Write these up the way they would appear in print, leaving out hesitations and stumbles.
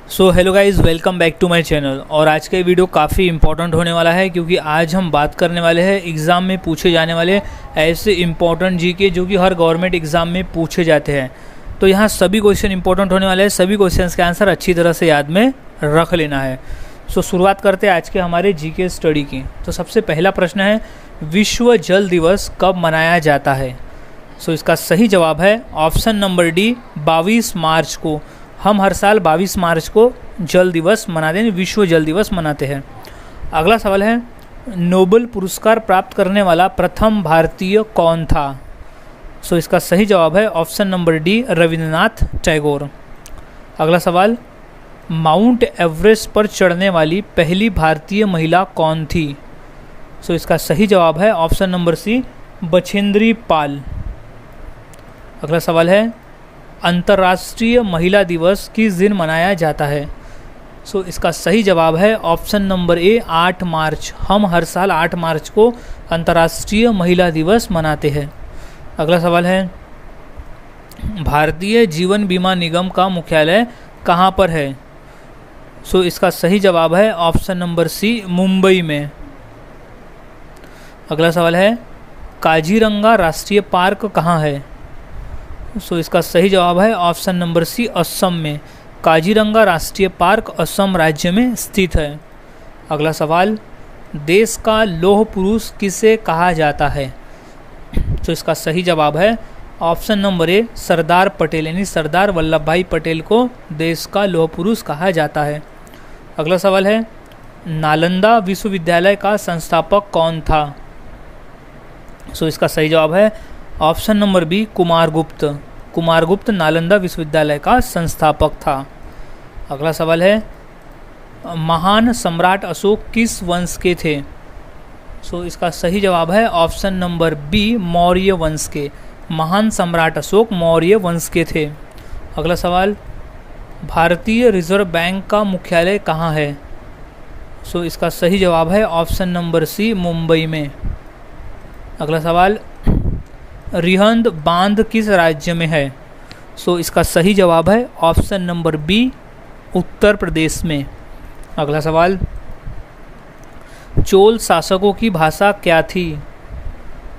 So hello guys, welcome back to my channel. और आज का ये वीडियो काफ़ी इंपॉर्टेंट होने वाला है क्योंकि आज हम बात करने वाले हैं एग्ज़ाम में पूछे जाने वाले ऐसे इंपॉर्टेंट जीके जो कि हर गवर्नमेंट एग्ज़ाम में पूछे जाते हैं। तो यहाँ सभी क्वेश्चन इंपॉर्टेंट होने वाले हैं, सभी क्वेश्चंस के आंसर अच्छी तरह से याद में रख लेना है। सो शुरुआत करते हैं आज के हमारे जीके स्टडी की। तो सबसे पहला प्रश्न है, विश्व जल दिवस कब मनाया जाता है? सो इसका सही जवाब है ऑप्शन नंबर डी, 22 मार्च को। हम हर साल 22 मार्च को जल दिवस मनाते हैं, विश्व जल दिवस मनाते हैं। अगला सवाल है, नोबेल पुरस्कार प्राप्त करने वाला प्रथम भारतीय कौन था? सो इसका सही जवाब है option number D, Rabindranath Tagore. अगला सवाल, माउंट एवरेस्ट पर चढ़ने वाली पहली भारतीय महिला कौन थी? सो इसका सही जवाब है ऑप्शन नंबर सी, बछेंद्री पाल। अगला सवाल है, अंतर्राष्ट्रीय महिला दिवस किस दिन मनाया जाता है? सो इसका सही जवाब है ऑप्शन नंबर ए, 8 मार्च। हम हर साल 8 मार्च को अंतर्राष्ट्रीय महिला दिवस मनाते हैं। अगला सवाल है, भारतीय जीवन बीमा निगम का मुख्यालय कहाँ पर है? सो इसका सही जवाब है ऑप्शन नंबर सी, मुंबई में। अगला सवाल है, काजीरंगा राष्ट्रीय पार्क कहाँ है? सो इसका सही जवाब है ऑप्शन नंबर सी, असम में। काजीरंगा राष्ट्रीय पार्क असम राज्य में स्थित है। अगला सवाल, देश का लौह पुरुष किसे कहा जाता है? तो इसका सही जवाब है option number A, Sardar Patel, यानी सरदार वल्लभ भाई पटेल को देश का लौह पुरुष कहा जाता है। अगला सवाल है, नालंदा विश्वविद्यालय का संस्थापक कौन था? सो इसका सही जवाब है option number B, Kumaragupta. Kumaragupta Nalanda विश्वविद्यालय का संस्थापक था। अगला सवाल है, महान सम्राट अशोक किस वंश के थे? सो इसका सही जवाब है ऑप्शन नंबर बी, मौर्य वंश के। महान सम्राट अशोक मौर्य वंश के थे। अगला सवाल, भारतीय रिजर्व बैंक का मुख्यालय कहाँ है? सो इसका सही जवाब है ऑप्शन नंबर सी, मुंबई में। अगला सवाल, रिहंद बांध किस राज्य में है? सो इसका सही जवाब है option number B, Uttar Pradesh में। अगला सवाल, चोल शासकों की भाषा क्या थी?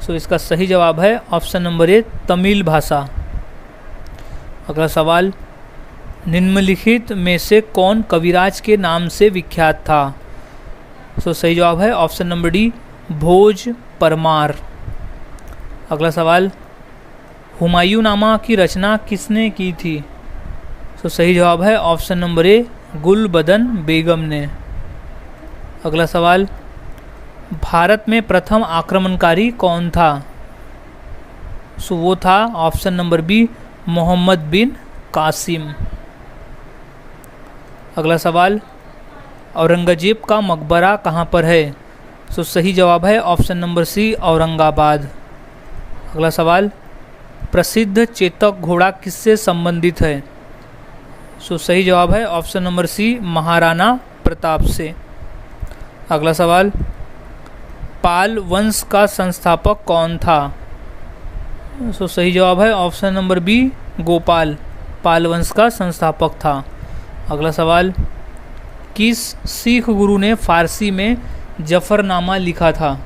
सो इसका सही जवाब है ऑप्शन नंबर ए, तमिल भाषा। अगला सवाल, निम्नलिखित में से कौन कविराज के नाम से विख्यात था? सो सही जवाब है ऑप्शन नंबर डी, भोज परमार। अगला सवाल, हुमायूंनामा की रचना किसने की थी? तो सही जवाब है ऑप्शन नंबर ए, गुलबदन बेगम ने। अगला सवाल, भारत में प्रथम आक्रमणकारी कौन था? सो वो था ऑप्शन नंबर बी, मोहम्मद बिन कासिम। अगला सवाल, औरंगजेब का मकबरा कहाँ पर है? सो सही जवाब है ऑप्शन नंबर सी, औरंगाबाद। अगला सवाल, प्रसिद्ध चेतक घोड़ा किससे संबंधित है? सो सही जवाब है option number C, Maharana Pratap से। अगला सवाल, पाल वंश का संस्थापक कौन था? सो सही जवाब है ऑप्शन नंबर बी, गोपाल। पाल वंश का संस्थापक था। अगला सवाल, किस सिख गुरु ने फारसी में जफरनामा लिखा था?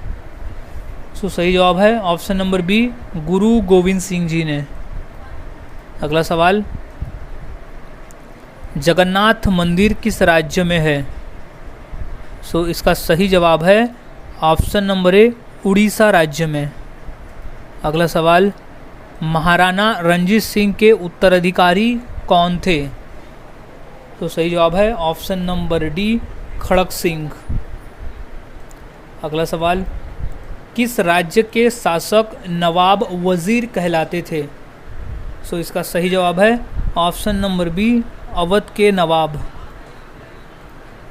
सो सही जवाब है ऑप्शन नंबर बी, गुरु गोविंद सिंह जी ने। अगला सवाल, जगन्नाथ मंदिर किस राज्य में है? सो इसका सही जवाब है ऑप्शन नंबर ए, उड़ीसा राज्य में। अगला सवाल, महाराणा रंजीत सिंह के उत्तराधिकारी कौन थे? तो सही जवाब है ऑप्शन नंबर डी, खड़क सिंह। अगला सवाल, किस राज्य के शासक नवाब वजीर कहलाते थे? सो इसका सही जवाब है ऑप्शन नंबर बी, अवध के नवाब।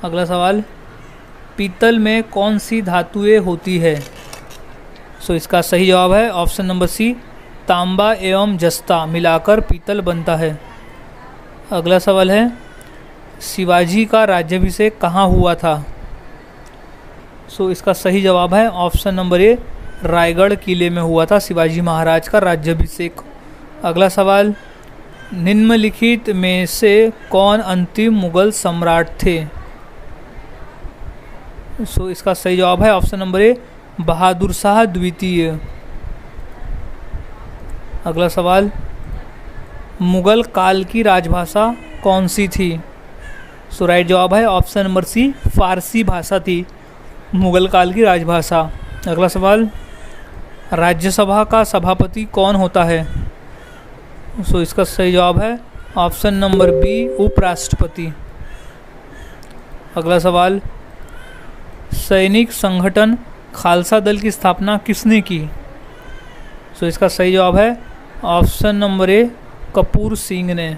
अगला सवाल, पीतल में कौन सी धातुएं होती है? सो इसका सही जवाब है ऑप्शन नंबर सी, तांबा एवं जस्ता मिलाकर पीतल बनता है। अगला सवाल है, शिवाजी का राज्याभिषेक कहाँ हुआ था? सो इसका सही जवाब है ऑप्शन नंबर ए, रायगढ़ किले में हुआ था शिवाजी महाराज का राज्याभिषेक। अगला सवाल, निम्नलिखित में से कौन अंतिम मुगल सम्राट थे? सो इसका सही जवाब है option number A, Bahadur Shah द्वितीय। अगला सवाल, मुगल काल की राजभाषा कौन सी थी? सो राइट जवाब है ऑप्शन नंबर सी, फारसी भाषा थी मुगल काल की राजभाषा। अगला सवाल, राज्यसभा का सभापति कौन होता है? सो इसका सही जवाब है ऑप्शन नंबर बी, उपराष्ट्रपति। अगला सवाल, सैनिक संगठन खालसा दल की स्थापना किसने की? सो इसका सही जवाब है option number A, Kapoor Singh ने।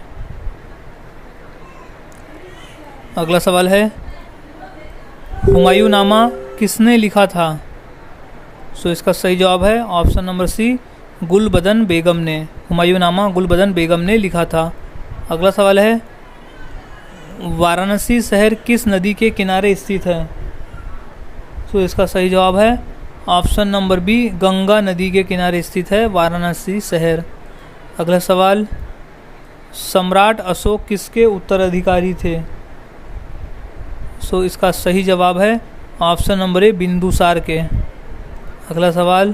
अगला सवाल है, हुमायूंनामा किसने लिखा था? सो इसका सही जवाब है ऑप्शन नंबर सी, गुलबदन बेगम ने। हुमायूंनामा गुलबदन बेगम ने लिखा था। अगला सवाल है, वाराणसी शहर किस नदी के किनारे स्थित है? सो इसका सही जवाब है ऑप्शन नंबर बी, गंगा नदी के किनारे स्थित है वाराणसी शहर। अगला सवाल, सम्राट अशोक किसके उत्तराधिकारी थे? सो इसका सही जवाब है ऑप्शन नंबर ए, बिंदुसार के। अगला सवाल,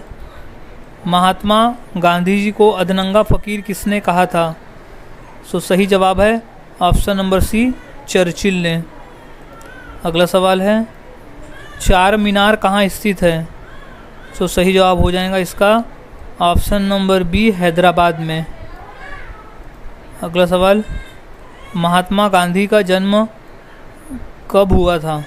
महात्मा गांधी जी को अधनंगा फकीर किसने कहा था? सो सही जवाब है ऑप्शन नंबर सी, चर्चिल ने। अगला सवाल है, चार मीनार कहाँ स्थित है? सो सही जवाब हो जाएगा इसका ऑप्शन नंबर बी, हैदराबाद में। अगला सवाल, महात्मा गांधी का जन्म कब हुआ था?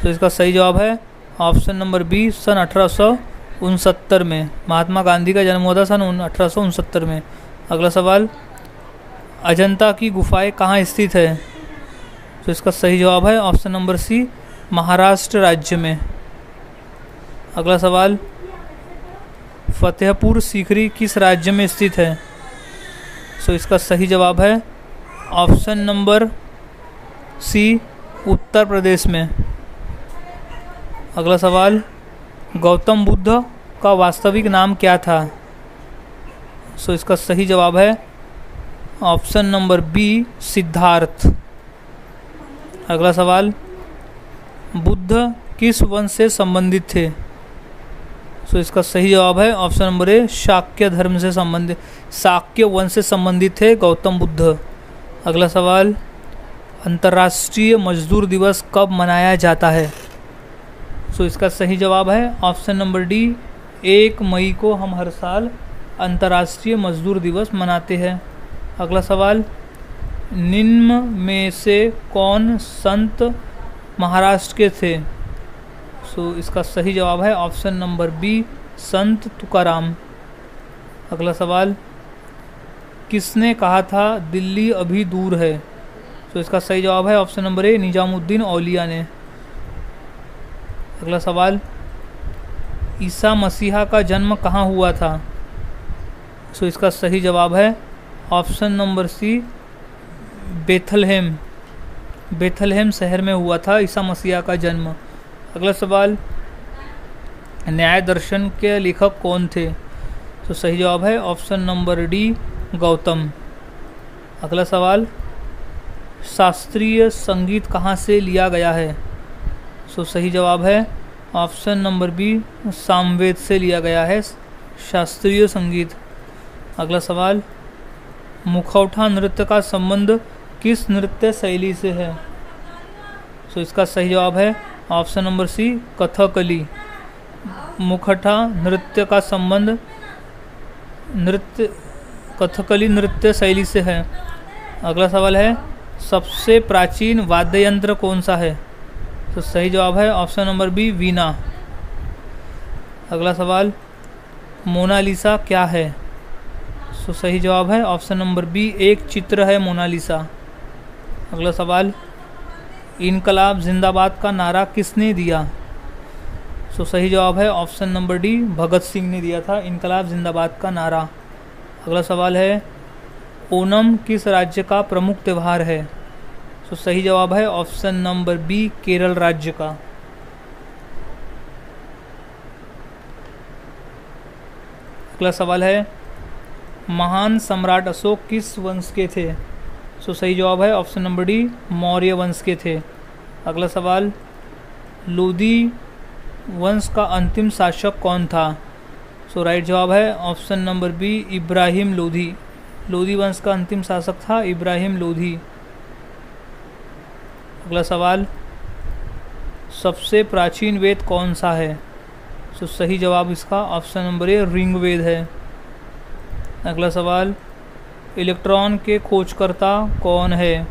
तो इसका सही जवाब है ऑप्शन नंबर बी, सन 1869 में। महात्मा गांधी का जन्म हुआ था सन 1869 में। अगला सवाल, अजंता की गुफाएं कहाँ स्थित है? तो इसका सही जवाब है ऑप्शन नंबर सी, महाराष्ट्र राज्य में। अगला सवाल, फतेहपुर सीकरी किस राज्य में स्थित है? सो इसका सही जवाब है ऑप्शन नंबर सी, उत्तर प्रदेश में। अगला सवाल, गौतम बुद्ध का वास्तविक नाम क्या था? सो इसका सही जवाब है ऑप्शन नंबर बी, सिद्धार्थ। अगला सवाल, बुद्ध किस वंश से संबंधित थे? सो इसका सही जवाब है ऑप्शन नंबर ए, शाक्य धर्म से संबंधित, शाक्य वंश से संबंधित थे गौतम बुद्ध। अगला सवाल, अंतर्राष्ट्रीय मजदूर दिवस कब मनाया जाता है? सो इसका सही जवाब है ऑप्शन नंबर डी, 1 मई को हम हर साल अंतर्राष्ट्रीय मजदूर दिवस मनाते हैं। अगला सवाल, निम्न में से कौन संत महाराष्ट्र के थे? सो इसका सही जवाब है ऑप्शन नंबर बी, संत तुकाराम। अगला सवाल, किसने कहा था दिल्ली अभी दूर है? तो इसका सही जवाब है ऑप्शन नंबर ए, निजामुद्दीन औलिया ने। अगला सवाल, ईसा मसीहा का जन्म कहाँ हुआ था? सो इसका सही जवाब है option number C, Bethlehem. Bethlehem शहर में हुआ था ईसा मसीहा का जन्म। अगला सवाल, न्याय दर्शन के लेखक कौन थे? तो सही जवाब है ऑप्शन नंबर डी, गौतम। अगला सवाल, शास्त्रीय संगीत कहाँ से लिया गया है? सो सही जवाब है ऑप्शन नंबर बी, सामवेद से लिया गया है शास्त्रीय संगीत। अगला सवाल, मुखौटा नृत्य का संबंध किस नृत्य शैली से है? सो इसका सही जवाब है ऑप्शन नंबर सी, कथकली। मुखौटा नृत्य का संबंध कथकली नृत्य शैली से है। अगला सवाल है, सबसे प्राचीन वाद्य यंत्र कौन सा है? तो सही जवाब है ऑप्शन नंबर बी, वीणा। अगला सवाल, मोनालिसा क्या है? तो सही जवाब है ऑप्शन नंबर बी, एक चित्र है मोनालिसा। अगला सवाल, इनकलाब जिंदाबाद का नारा किसने दिया? तो सही जवाब है option number D, Bhagat Singh ने दिया था इनकलाब जिंदाबाद का नारा। अगला सवाल है, ओणम किस राज्य का प्रमुख त्यौहार है? तो सही जवाब है ऑप्शन नंबर बी, केरल राज्य का। अगला सवाल है, महान सम्राट अशोक किस वंश के थे? सो सही जवाब है ऑप्शन नंबर डी, मौर्य वंश के थे। अगला सवाल, लोधी वंश का अंतिम शासक कौन था? सो राइट जवाब है option number B, Ibrahim Lodi. Lodi वंश का अंतिम शासक था इब्राहिम लोधी। अगला सवाल, सबसे प्राचीन वेद कौन सा है? सो सही जवाब इसका ऑप्शन नंबर ए, ऋग्वेद है। अगला सवाल, इलेक्ट्रॉन के खोजकर्ता कौन है?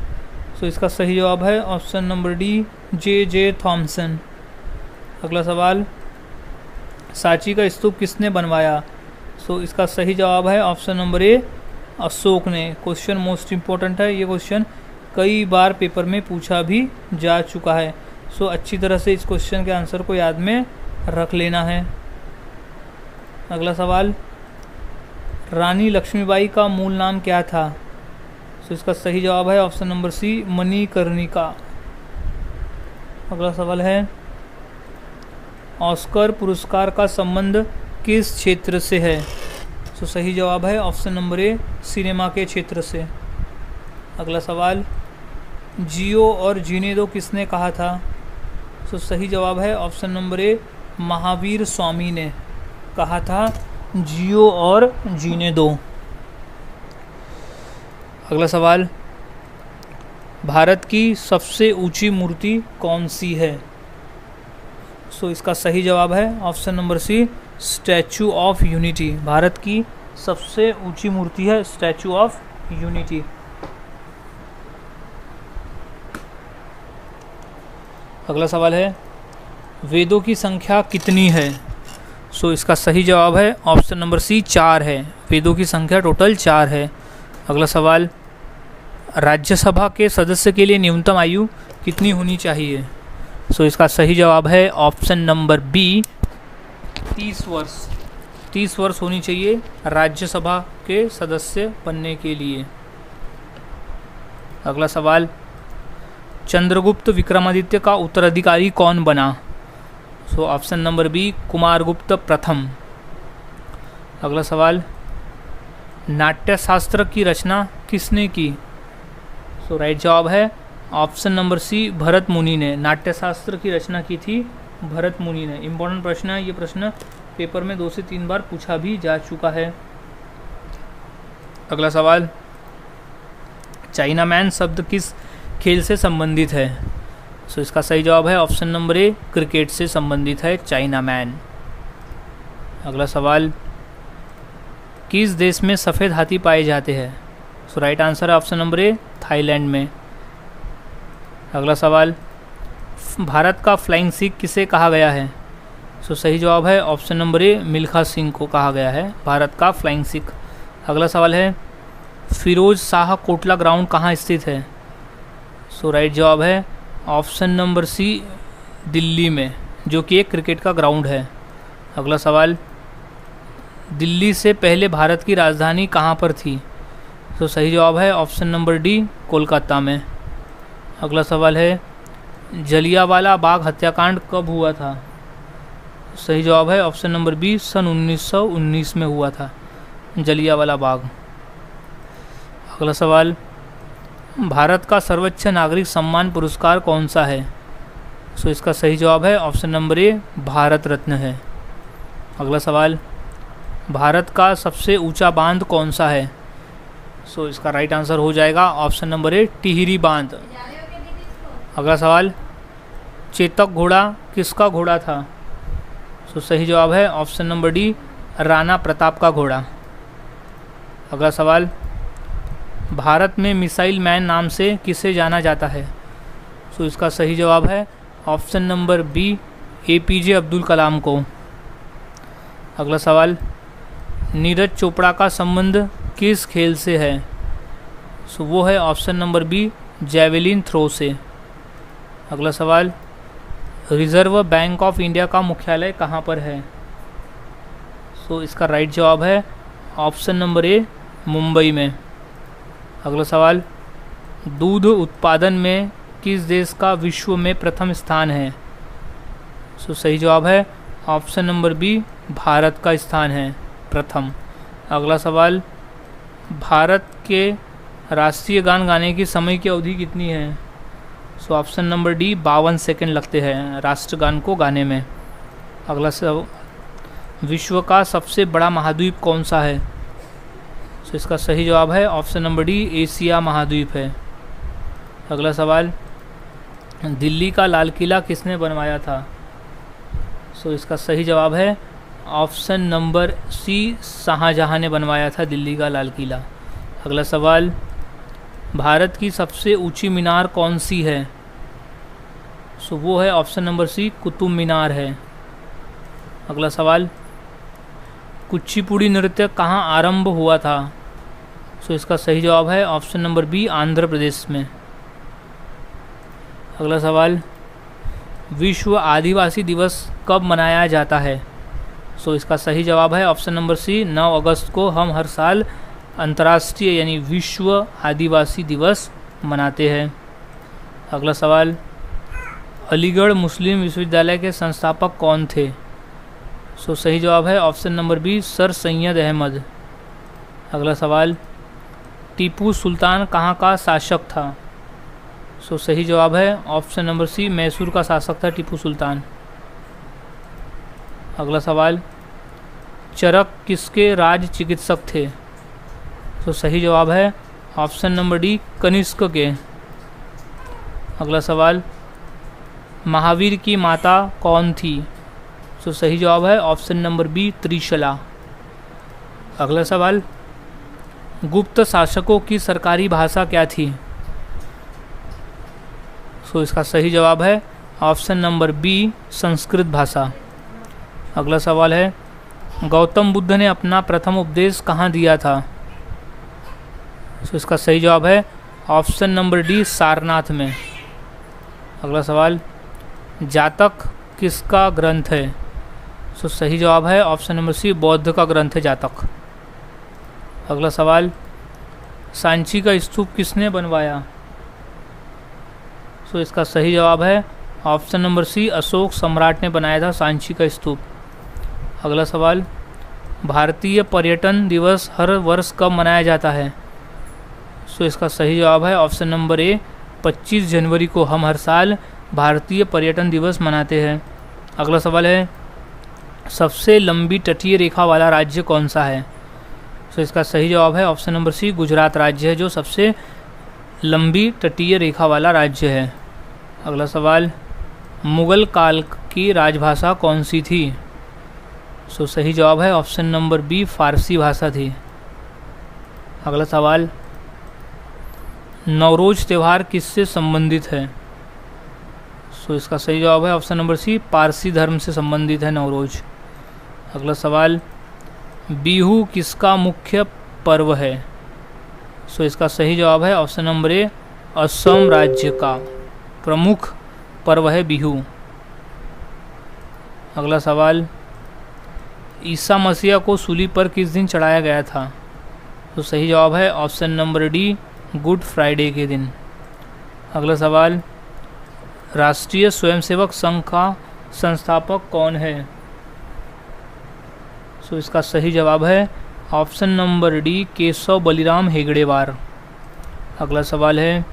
सो इसका सही जवाब है option number D, J Thomson. अगला सवाल, सांची का स्तूप किसने बनवाया? सो इसका सही जवाब है ऑप्शन नंबर ए, अशोक ने। क्वेश्चन मोस्ट इम्पोर्टेंट है, ये क्वेश्चन कई बार पेपर में पूछा भी जा चुका है। सो अच्छी तरह से इस क्वेश्चन के आंसर को याद में रख लेना है। अगला सवाल, रानी लक्ष्मीबाई का मूल नाम क्या था? सो इसका सही जवाब है ऑप्शन नंबर सी, मणिकर्णिका। अगला सवाल है, ऑस्कर पुरस्कार का संबंध किस क्षेत्र से है? सो सही जवाब है ऑप्शन नंबर ए, सिनेमा के क्षेत्र से। अगला सवाल, जियो और जीने दो किसने कहा था? सो सही जवाब है option number A, Mahavir Swami ने कहा था जियो और जीने दो। अगला सवाल, भारत की सबसे ऊंची मूर्ति कौन सी है? सो इसका सही जवाब है option number C, Statue of Unity. Bharat की सबसे ऊंची मूर्ति है स्टैचू ऑफ यूनिटी। अगला सवाल है, वेदों की संख्या कितनी है? सो इसका सही जवाब है ऑप्शन नंबर सी, 4 है। वेदों की संख्या टोटल 4 है। अगला सवाल, राज्यसभा के सदस्य के लिए न्यूनतम आयु कितनी होनी चाहिए? सो इसका सही जवाब है ऑप्शन नंबर बी, 30 वर्ष। 30 वर्ष होनी चाहिए राज्यसभा के सदस्य बनने के लिए। अगला सवाल, चंद्रगुप्त विक्रमादित्य का उत्तराधिकारी कौन बना? So option number B, Kumaragupta प्रथम। अगला सवाल, नाट्यशास्त्र की रचना किसने की? सो राइट जवाब है ऑप्शन नंबर सी, भरत मुनि ने। नाट्यशास्त्र की रचना की थी भरत मुनि ने। इम्पोर्टेंट प्रश्न है, ये प्रश्न पेपर में 2 से 3 बार पूछा भी जा चुका है। अगला सवाल, चाइना मैन शब्द किस खेल से संबंधित है? सो इसका सही जवाब है ऑप्शन नंबर ए, क्रिकेट से संबंधित है चाइना मैन। अगला सवाल, किस देश में सफ़ेद हाथी पाए जाते हैं? सो राइट आंसर है ऑप्शन नंबर ए, थाईलैंड में। अगला सवाल, भारत का फ्लाइंग सिख किसे कहा गया है? सो सही जवाब है option number A, Milkha Singh को कहा गया है भारत का फ्लाइंग सिख। अगला सवाल है, फिरोज शाह कोटला ग्राउंड कहाँ स्थित है? सो राइट जवाब है ऑप्शन नंबर सी, दिल्ली में, जो कि एक क्रिकेट का ग्राउंड है। अगला सवाल, दिल्ली से पहले भारत की राजधानी कहाँ पर थी? तो सही जवाब है ऑप्शन नंबर डी, कोलकाता में। अगला सवाल है, जलियांवाला बाग हत्याकांड कब हुआ था? सही जवाब है ऑप्शन नंबर बी, सन 1919 में हुआ था जलियांवाला बाग। अगला सवाल, भारत का सर्वोच्च नागरिक सम्मान पुरस्कार कौन सा है? सो इसका सही जवाब है option number A, Bharat Ratna है। अगला सवाल, भारत का सबसे ऊंचा बांध कौन सा है? सो इसका राइट आंसर हो जाएगा ऑप्शन नंबर ए, टिहरी बांध। अगला सवाल, चेतक घोड़ा किसका घोड़ा था? सो सही जवाब है option number D, Rana Pratap का घोड़ा। अगला सवाल, भारत में मिसाइल मैन नाम से किसे जाना जाता है? सो इसका सही जवाब है option number B, APJ Abdul Kalam को। अगला सवाल, नीरज चोपड़ा का संबंध किस खेल से है? सो वो है option number B, javelin throw से। अगला सवाल, रिजर्व बैंक ऑफ इंडिया का मुख्यालय कहाँ पर है? सो इसका राइट जवाब है ऑप्शन नंबर ए, मुंबई में। अगला सवाल, दूध उत्पादन में किस देश का विश्व में प्रथम स्थान है? सो सही जवाब है ऑप्शन नंबर बी, भारत का स्थान है प्रथम। अगला सवाल, भारत के राष्ट्रीय गान गाने की समय की अवधि कितनी है? सो ऑप्शन नंबर डी 52 सेकंड लगते हैं राष्ट्रगान को गाने में। अगला सब, विश्व का सबसे बड़ा महाद्वीप कौन सा है? सो इसका सही जवाब है ऑप्शन नंबर डी एशिया महाद्वीप है। अगला सवाल, दिल्ली का लाल किला किसने बनवाया था? सो इसका सही जवाब है ऑप्शन नंबर सी शाहजहां ने बनवाया था दिल्ली का लाल किला। अगला सवाल, भारत की सबसे ऊंची मीनार कौन सी है? सो वो है ऑप्शन नंबर सी कुतुब मीनार है। अगला सवाल, कुचिपुड़ी नृत्य कहाँ आरंभ हुआ था? सो इसका सही जवाब है option number B Andhra Pradesh में। अगला सवाल, विश्व आदिवासी दिवस कब मनाया जाता है? सो इसका सही जवाब है ऑप्शन नंबर सी 9 अगस्त को हम हर साल अंतर्राष्ट्रीय यानी विश्व आदिवासी दिवस मनाते हैं। अगला सवाल, अलीगढ़ मुस्लिम विश्वविद्यालय के संस्थापक कौन थे? सो सही जवाब है option number B sir Syed Ahmad. अगला सवाल, टीपू सुल्तान कहाँ का शासक था? सो सही जवाब है ऑप्शन नंबर सी मैसूर का शासक था टीपू सुल्तान। अगला सवाल, चरक किसके राज चिकित्सक थे? तो सही जवाब है ऑप्शन नंबर डी कनिष्क के। अगला सवाल, महावीर की माता कौन थी? तो सही जवाब है ऑप्शन नंबर बी त्रिशला। अगला सवाल, गुप्त शासकों की सरकारी भाषा क्या थी? तो इसका सही जवाब है ऑप्शन नंबर बी संस्कृत भाषा। अगला सवाल है, गौतम बुद्ध ने अपना प्रथम उपदेश कहाँ दिया था? तो इसका सही जवाब है ऑप्शन नंबर डी सारनाथ में। अगला सवाल, जातक किसका ग्रंथ है? तो सही जवाब है ऑप्शन नंबर सी बौद्ध का ग्रंथ है जातक। अगला सवाल, सांची का स्तूप किसने बनवाया? तो इसका सही जवाब है ऑप्शन नंबर सी अशोक सम्राट ने बनाया था सांची का स्तूप। अगला सवाल, भारतीय पर्यटन दिवस हर वर्ष कब मनाया जाता है? सो इसका सही जवाब है ऑप्शन नंबर ए 25 जनवरी को हम हर साल भारतीय पर्यटन दिवस मनाते हैं। अगला सवाल है, सबसे लंबी तटीय रेखा वाला राज्य कौन सा है? सो इसका सही जवाब है ऑप्शन नंबर सी गुजरात राज्य है जो सबसे लंबी तटीय रेखा वाला राज्य है। अगला सवाल, मुगल काल की राजभाषा कौन सी थी? सो सही जवाब है ऑप्शन नंबर बी फारसी भाषा थी। अगला सवाल, नवरोज त्यौहार किससे संबंधित है? सो इसका सही जवाब है ऑप्शन नंबर सी पारसी धर्म से संबंधित है नवरोज। अगला सवाल, बिहू किसका मुख्य पर्व है? सो इसका सही जवाब है ऑप्शन नंबर ए असम राज्य का प्रमुख पर्व है बिहू। अगला सवाल, ईसा मसीह को सूली पर किस दिन चढ़ाया गया था? तो सही जवाब है option number D good Friday के दिन। अगला सवाल, राष्ट्रीय स्वयंसेवक संघ का संस्थापक कौन है? सो इसका सही जवाब है option number D Keshav Baliram हेगड़ेवार। अगला सवाल है,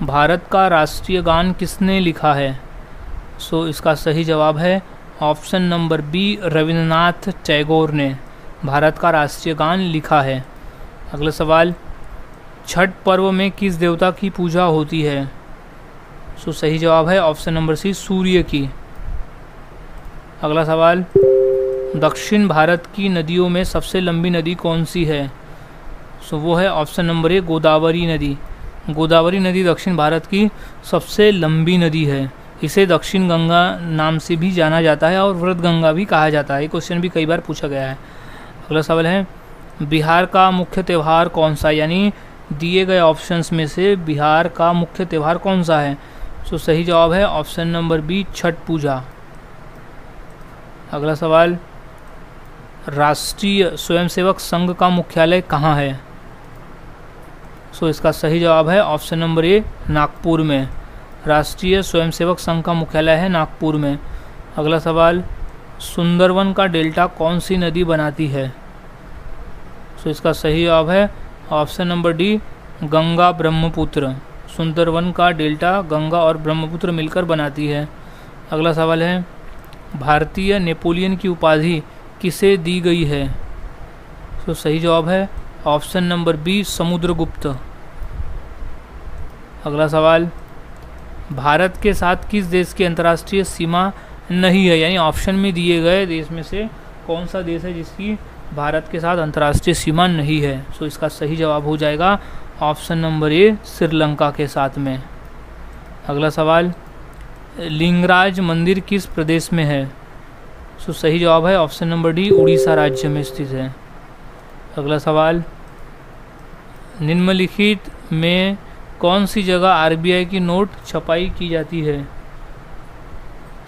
भारत का राष्ट्रीय गान किसने लिखा है? सो इसका सही जवाब है option number B Rabindranath Tagore ने भारत का राष्ट्रीय गान लिखा है। अगला सवाल, छठ पर्व में किस देवता की पूजा होती है? सो सही जवाब है ऑप्शन नंबर सी सूर्य की। अगला सवाल, दक्षिण भारत की नदियों में सबसे लंबी नदी कौन सी है? सो वो है ऑप्शन नंबर ए गोदावरी नदी। गोदावरी नदी दक्षिण भारत की सबसे लंबी नदी है। इसे दक्षिण गंगा नाम से भी जाना जाता है और व्रत गंगा भी कहा जाता है। ये क्वेश्चन भी कई बार पूछा गया है। अगला सवाल है, बिहार का मुख्य त्यौहार कौन सा? यानी दिए गए ऑप्शंस में से बिहार का मुख्य त्यौहार कौन सा है? सो सही जवाब है ऑप्शन नंबर बी छठ पूजा। अगला सवाल, राष्ट्रीय स्वयंसेवक संघ का मुख्यालय कहाँ है? सो इसका सही जवाब है ऑप्शन नंबर ए नागपुर में। राष्ट्रीय स्वयंसेवक संघ का मुख्यालय है नागपुर में। अगला सवाल, सुंदरवन का डेल्टा कौन सी नदी बनाती है? सो इसका सही जवाब है option number D Ganga Brahmaputra. Sundarban का डेल्टा गंगा और ब्रह्मपुत्र मिलकर बनाती है। अगला सवाल है, भारतीय नेपोलियन की उपाधि किसे दी गई है? तो सही जवाब है ऑप्शन नंबर बी समुद्रगुप्त। अगला सवाल, भारत के साथ किस देश की अंतर्राष्ट्रीय सीमा नहीं है? यानी ऑप्शन में दिए गए देश में से कौन सा देश है जिसकी भारत के साथ अंतर्राष्ट्रीय सीमा नहीं है? सो इसका सही जवाब हो जाएगा ऑप्शन नंबर ए श्रीलंका के साथ में। अगला सवाल, लिंगराज मंदिर किस प्रदेश में है? सो सही जवाब है ऑप्शन नंबर डी उड़ीसा राज्य में स्थित है। अगला सवाल, निम्नलिखित में कौन सी जगह आरबीआई की नोट छपाई की जाती है?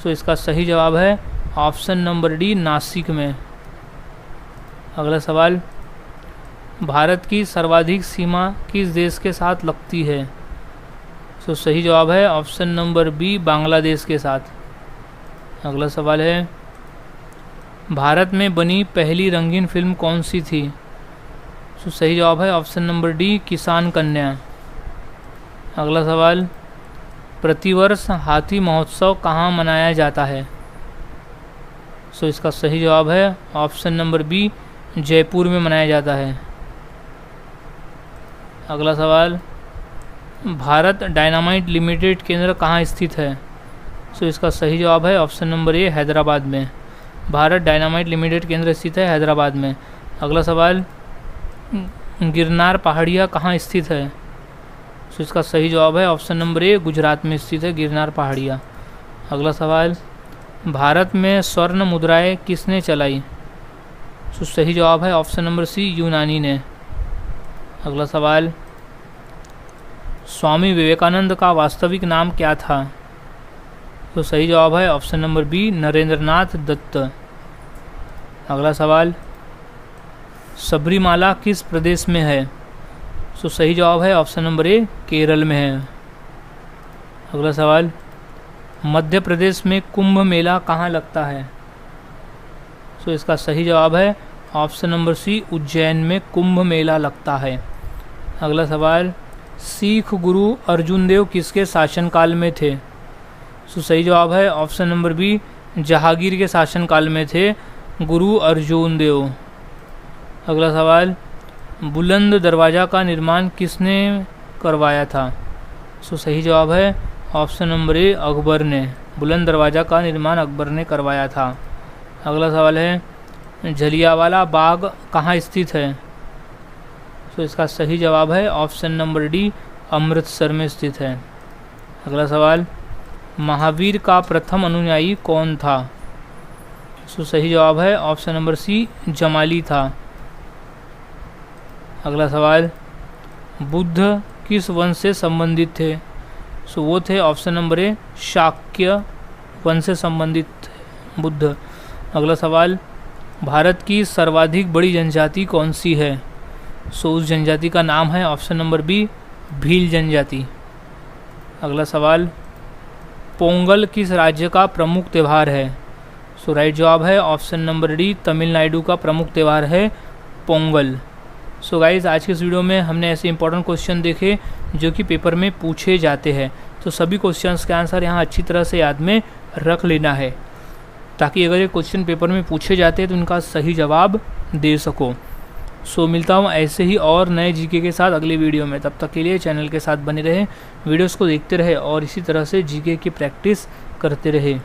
सो इसका सही जवाब है ऑप्शन नंबर डी नासिक में। अगला सवाल, भारत की सर्वाधिक सीमा किस देश के साथ लगती है? सो सही जवाब है ऑप्शन नंबर बी बांग्लादेश के साथ। अगला सवाल है, भारत में बनी पहली रंगीन फिल्म कौन सी थी? सो सही जवाब है ऑप्शन नंबर डी किसान कन्या। अगला सवाल, प्रतिवर्ष हाथी महोत्सव कहाँ मनाया जाता है? सो इसका सही जवाब है ऑप्शन नंबर बी जयपुर में मनाया जाता है। अगला सवाल, भारत डायनामाइट लिमिटेड केंद्र कहाँ स्थित है? सो इसका सही जवाब है ऑप्शन नंबर ए हैदराबाद में। भारत डायनामाइट लिमिटेड केंद्र स्थित है हैदराबाद में। अगला सवाल, गिरनार पहाड़ियाँ कहाँ स्थित है? सो इसका सही जवाब है ऑप्शन नंबर ए गुजरात में स्थित है गिरनार पहाड़ियाँ। अगला सवाल, भारत में स्वर्ण मुद्राएं किसने चलाई? सो सही जवाब है ऑप्शन नंबर सी यूनानी ने। अगला सवाल, स्वामी विवेकानंद का वास्तविक नाम क्या था? तो सही जवाब है option number B Narendranath Datta. अगला सवाल, सबरीमाला किस प्रदेश में है? सो सही जवाब है ऑप्शन नंबर ए केरल में है। अगला सवाल, मध्य प्रदेश में कुंभ मेला कहाँ लगता है? सो इसका सही जवाब है ऑप्शन नंबर सी उज्जैन में कुंभ मेला लगता है। अगला सवाल, सिख गुरु अर्जुन देव किसके शासनकाल में थे? सो सही जवाब है ऑप्शन नंबर बी जहांगीर के शासनकाल में थे गुरु अर्जुन देव। अगला सवाल, बुलंद दरवाज़ा का निर्माण किसने करवाया था? सो सही जवाब है ऑप्शन नंबर ए अकबर ने। बुलंद दरवाज़ा का निर्माण अकबर ने करवाया था। अगला सवाल है, जलियांवाला बाग कहाँ स्थित है? तो इसका सही जवाब है ऑप्शन नंबर डी अमृतसर में स्थित है। अगला सवाल, महावीर का प्रथम अनुयायी कौन था? सो सही जवाब है ऑप्शन नंबर सी जमाली था। अगला सवाल, बुद्ध किस वंश से संबंधित थे? सो वो थे ऑप्शन नंबर ए शाक्य वंश से संबंधित थे बुद्ध। अगला सवाल, भारत की सर्वाधिक बड़ी जनजाति कौन सी है? सो उस जनजाति का नाम है ऑप्शन नंबर बी भील जनजाति। अगला सवाल, पोंगल किस राज्य का प्रमुख त्यौहार है? सो राइट जवाब है ऑप्शन नंबर डी तमिलनाडु का प्रमुख त्यौहार है पोंगल। सो गाइज, आज के इस वीडियो में हमने ऐसे इंपॉर्टेंट क्वेश्चन देखे जो कि पेपर में पूछे जाते हैं। तो सभी क्वेश्चंस के आंसर यहाँ अच्छी तरह से याद में रख लेना है ताकि अगर ये क्वेश्चन पेपर में पूछे जाते हैं तो उनका सही जवाब दे सको। सो मिलता हूँ ऐसे ही और नए जीके के साथ अगले वीडियो में। तब तक के लिए चैनल के साथ बने रहे, वीडियोस को देखते रहे और इसी तरह से जीके की प्रैक्टिस करते रहे।